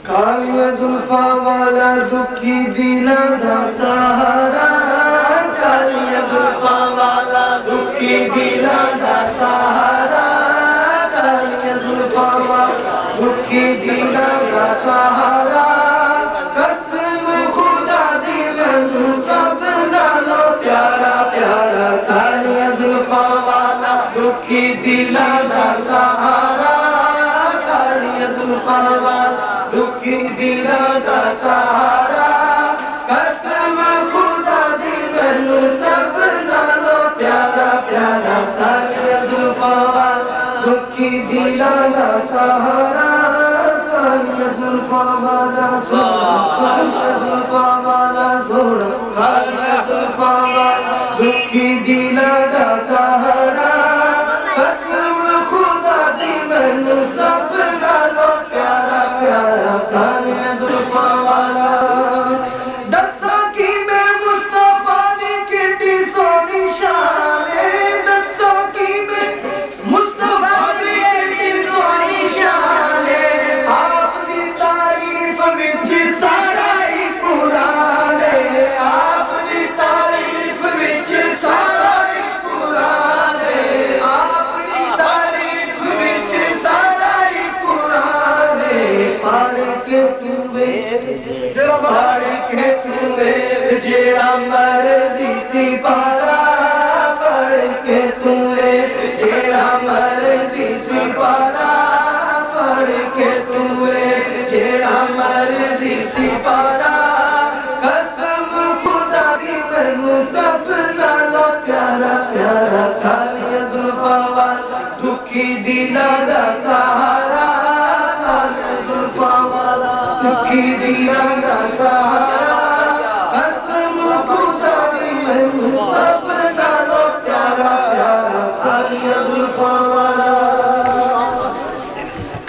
कालिया जुल्फा वाला दुखी दिला दा सहारा, कालिया जुल्फा वाला दुखी दिला दा सहारा, कालिया जुल्फा वाला दुखी दिला दा सहारा। कसम खुदा दी मैनू सब नालों प्यारा प्यारा, कालिया जुल्फा वाला दुखी दिला दा सहारा, कालिया जुल्फा वाला दुखी दिला दा सहारा। कसम खुदा दी मैनू सब नालों प्यारा प्यारा, कालिया जुल्फा वाला दुखी दिला दा सहारा, कालिया जुल्फा वाला सोना, कालिया जुल्फा वाला सोना, कालिया जुल्फा वाला दुखी दिला दा सहारा। कसम खुदा दी मैनू सब नालों प्यारा प्यारा, कालिया जुल्फा वाला। दसा कि मैं मुस्तफा दी किड्डी सोहनी शान है, दसा कि मैं मुस्तफा दी किड्डी सोहनी शान है। आप दी तारीफ विच सारा ही कुरान है, आप दी तारीफ विच सारा ही कुरान है, आप दी तारीफ विच सारा ही कुरान है। पढ़ के तू पढ़ के तू जेड़ा मर्जी सिपारा, पढ़ के तू जेड़ा मर्जी सिपारा, पढ़ के तू जेड़ा मर्जी सिपारा। कसम खुदा दी मैनू सब नालों प्यारा प्यारा, कालिया जुल्फा वाला दुखी दिला दा सहारा, कालिया जुल्फा वाला दुखी दिला दा सहारा। कसम खुदा दी मैनू सब नालों प्यारा प्यारा, कालिया जुल्फा वाला।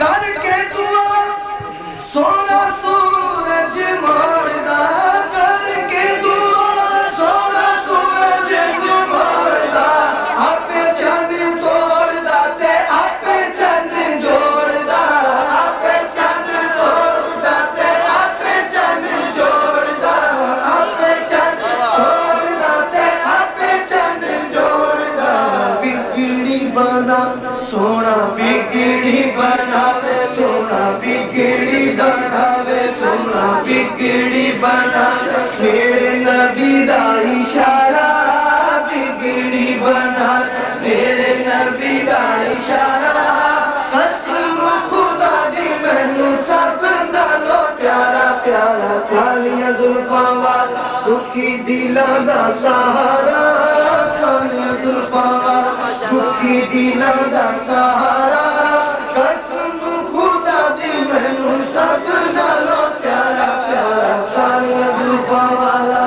करके दुआ सोना सूरज मोड़दा, करके दुआ सोना सूरज मोड़दा। आपे चंद तोड़दा ते आपे चंद जोड़दा, आपे चंद तोड़दा ते आपे चंद जोड़दा, आपे चंद तोड़दा ते आपे चंद जोड़दा। बिगड़ी बना सोना बिगड़ी बनावे, सोना बिगड़ी बनावे, सोना बिगड़ी बनावे। मेरे नबी दा इशारा बिगड़ी बना, मेरे नबी दा इशारा। कसम खुदा दी मैनू सब नालों प्यारा प्यारा, कालिया जुल्फा वाला दुखी दिला दा सहारा, कालिया जुल्फा वाला दुखी दिला दा सहारा। कसम खुदा दी मैनू सब नालों प्यारा प्यारा, कालिया जुल्फा वाला।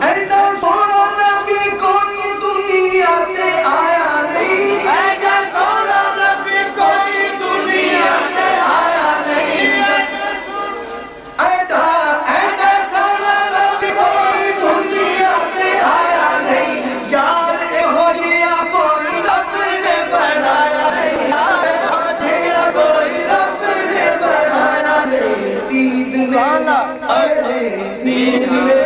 ऐडा सोना नबी कोई दुनिया ते आया नहीं, ऐडा सोना नबी कोई दुनिया ते आया नहीं। ऐडा ऐडा सोना नबी कोई दुनिया ते आया नहीं। यार एहो जिहा कोई रब ने बनाया नहीं, यार एहो जिहा कोई रब ने बनाया नहीं। दीद में अरे दीद में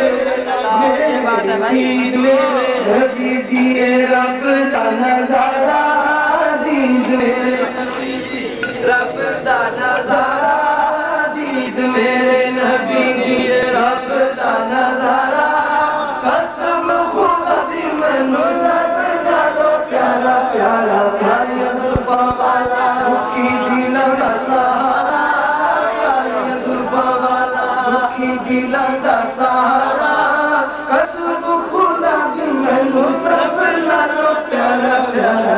दीद में नबी दिए रब दा नजारा, दीद में रब दा नजारा, दीद मेरे नबी दिए रब दा नजारा। कसम खुदा दी मैनू सब नालों प्यारा प्यारा, कालिया जुल्फा वाला दुखी दिला दा सहारा, कालिया जुल्फा वाला दुखी दिला दा सहारा। कसम खुदा दी मैनू सब नालों प्यारा प्यारा,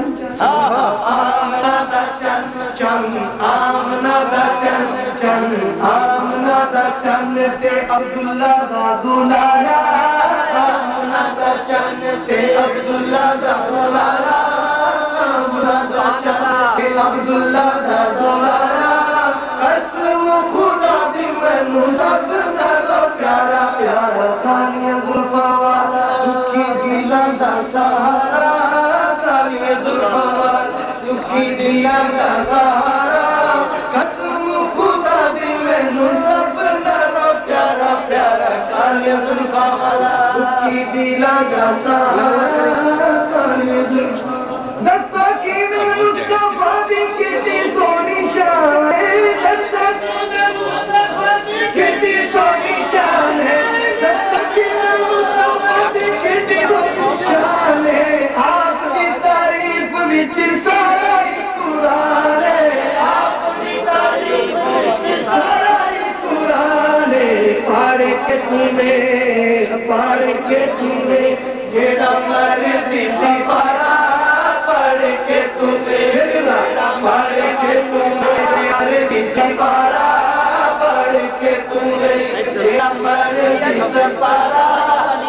आमना दा चंद आमना दा चंद आमना दा चंद ते अब्दुल्ला दा दुलारा आमना दा चंद ते अब्दुल्ला दा दुलारा आमना दा चंद ते अब्दुल्ला दा दुलारा कसम खुदा दी मैनू सब नालों प्यारा प्यारा कालियां जुल्फां वाला दुखी दिलां दा सहारा कालियां जुल्फां वाला दुखी दिलां दा सहारा कसम खुदा दी मैनू सब नालों प्यारा प्यारा कालियां जुल्फां वाला दुखी दिलां दा सहारा कालियां जुल्फां दसा किवें मुस्तफा दी कितनी सोहनी शान है दसा किवें मुस्तफा दी कितनी सोहनी शान है दसा किवें मुस्तफा दी कितनी सोहनी शान है आप दी तारीफ विच सारा कुरान है आप दी तारीफ विच सारा कुरान है पढ़ के तूने जेड़ा मर्जी सिफारा पढ़ के तूने पढ़ के तूने मर्जी सिफारा पढ़ के तूने जेड़ा मर्जी सिफारा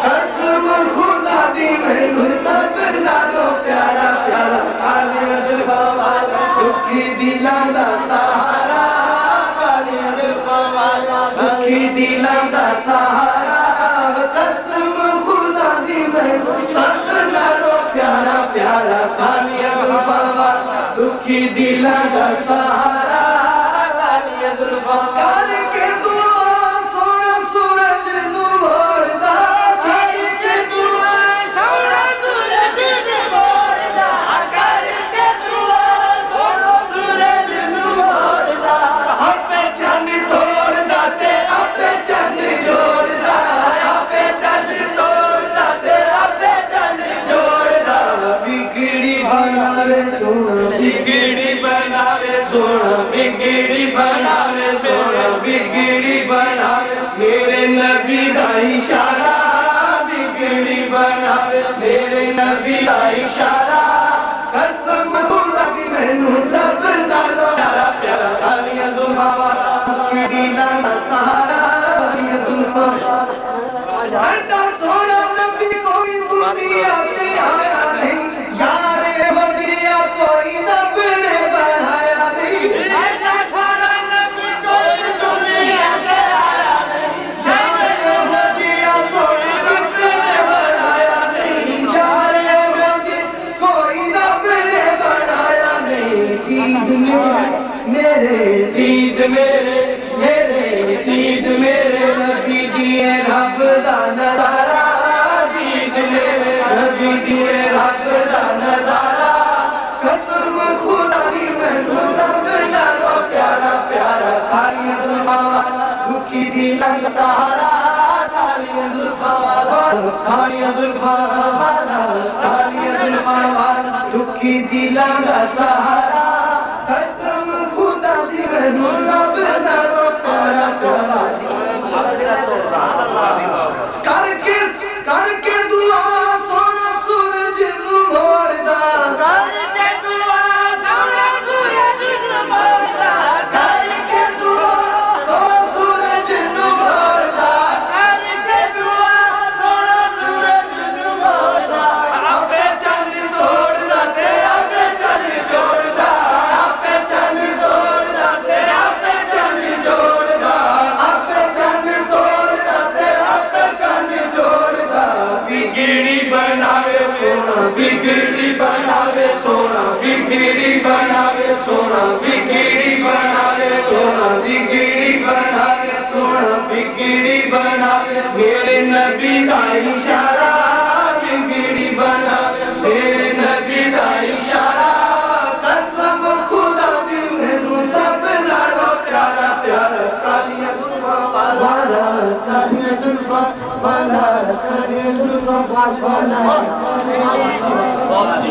कसम खुदा दी मैनू सब नालों प्यारा प्यारा कालियां जुल्फां वाला दुखी दिलां दा सहारा कालियां जुल्फां वाला दुखी दिलां दा सहारा कसम खुदा दी मैनू सब नालों प्यारा प्यारा कालियां जुल्फां वाला दुखी दिलां दा सहारा कालियां जुल्फां करके दुआ सोना सूरज नू मोड़दा करके दुआ सोना सूरज नू मोड़दा करके दुआ सोना सूरज नू मोड़दा आपे चंद तोड़दा ते आपे चंद जोड़दा आपे चंद तोड़दा ते आपे चंद जोड़दा बिगड़ी बनावे सोना बिगड़ी बनावे सोना बिगड़ी बनावे सोना बिगड़ी बनावे मेरे नबी दा इशारा बिगड़ी बनावे मेरे नबी दा इशारा कसम खुदा दी मैनू सब नालों प्यारा प्यारा कालियां जुल्फां वाला दिलां दा सहारा कालियां जुल्फां ऐसा सोना नबी कोई दुनिया ते आया नहीं यारे वजिया कोई रब ने बनाया नहीं ऐसा सोना नबी कोई दुनिया ते आया नहीं यारे वजिया कोई रब ने बनाया नहीं यारे वजिया कोई रब ने बनाया नहीं ईद मेरे ईद मेरे मेरे ईद मेरे नबी दिए रब दा नजारा ईद मेरे नबी दिए रब दा नजारा कसम खुदा दी मैनू सब नालों प्यारा प्यारा कालियां जुल्फां वाला दुखी दिलां दा सहारा कालियां जुल्फां वाला कालियां जुल्फां वाला कालियां जुल्फां वाला दुखी दिलां दा सहारा कसम खुदा दी मैनू सब नालों प्यारा प्यारा करके करके दुआ सोना सूरज नू मोड़दा करके दुआ सोना सूरज नू मोड़दा करके दुआ सोना सूरज नू मोड़दा करके दुआ सोना सूरज नू मोड़दा आपे चंद तोड़दा ते आपे चंद जोड़दा आपे चंद तोड़दा ते आपे चंद जोड़दा आपे चंद तोड़दा ते आपे चंद जोड़दा बिगड़ी बनावे सोना बिगड़ी बनावे सोना बिगड़ी बनावे सोना बिगड़ी बनावे सोना बिगड़ी बनावे सोना बिगड़ी बनावे मेरे नबी दा इशारा बिगड़ी बनावे मेरे नबी दा इशारा कसम खुदा दी मैनू सब नालों प्यारा प्यारा कालियां जुल्फां वाला कालियां जुल्फां वाला कालियां जुल्फां वाला बहुत